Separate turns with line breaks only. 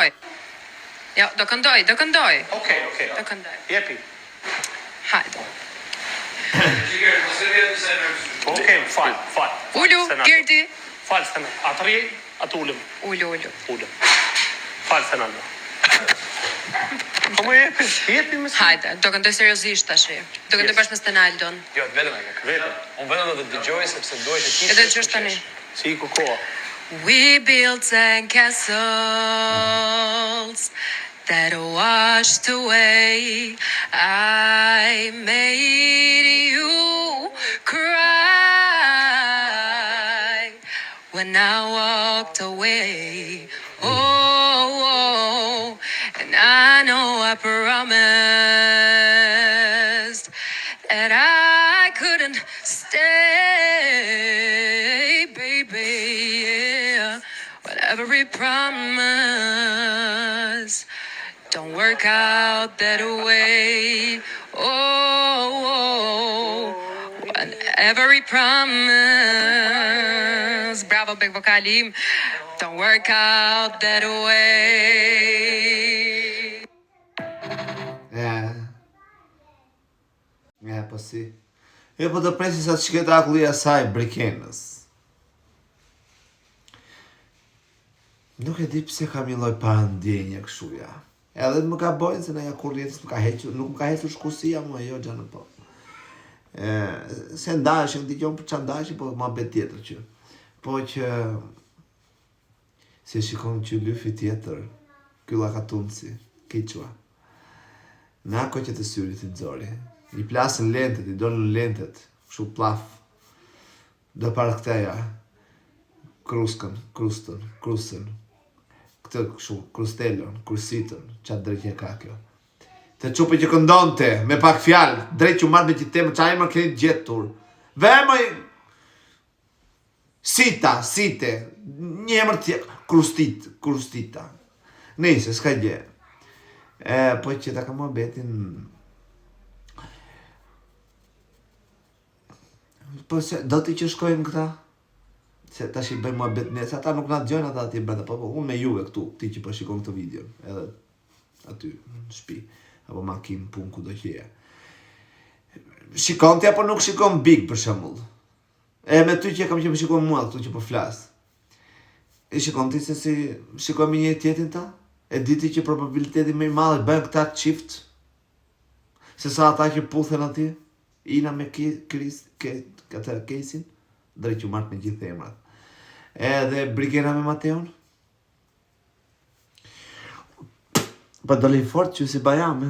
këndoj. Jo, do këndoj.
Okej.
Do këndoj.
Jepi.
Hajde.
Okej, fal.
Ulu, Gerdi.
Fal, Fernando. Atëri, atë ulëm.
Ulu.
Fal, Fernando. Po më jepi më së.
Hajde, do këndoj seriozisht tash. Do këndoj bashkë me Stenaldon.
Jo, vetëm e ka.
Vetëm.
Unë vetëm do të dëgjoj sepse duhet të kish.
Edhe që është tani.
Si ku koha.
We built sandcastles that washed away. I made you cry when I walked away. Oh, and I know I promised that I couldn't stay, baby. Yeah. But every promise don't work out that way. Oh, and every promise, bravo big vocalim, don't work out that way.
Po si. Po të presin sa të shketakulli asaj Brikenës. Nuk e di pse kam një lloj parandjenje kështu ja. Edhe më ka bojnë se nëja kur jetës nuk më ka hequr shkusia mua, jo gjanë po. Se ndashim, dëgjom për çfarë ndashim, po ma bet tjetër që. Po që se shikon që lyfi tjetër, ky llakatunci, kiçua. Na ko që të syrit i nxori. I plasën lentet, i dolën lentet, kështu plaf. Do para këteja, krusën, këtë kështu, krustelon, kursitën, qatë drejtje ka kjo. Të qupi që këndonte, me pak fjalë, drejt që marrë me që temë, qa e më keni gjetur. Vemoj, site, një emër tjetë, krustita. Nise, s'ka gje. Po që ta ka mua betin... Po se, do t'i që shkojmë këta? Se ta shi bëjmë mua bet nesë, ata nuk na gjojnë ata ati brenda, po unë me juve këtu, ti që po shikon këtë video, edhe aty, në shpi, apo makinë, punë, ku do qeja. Shikon ti apo nuk shikon Big për shembull? E me ty që kam që më shikon mua këtu që po flas. E shikon ti se si shikojmë një tjetrin ta? E diti që probabiliteti më i madh bëjnë këta çift? Se sa ata që puthen aty? Ina me këtë kesin? Drejt që marrë me gjithë emrat. Edhe Brigena me Mateon? Pa dolin fort që si bajame.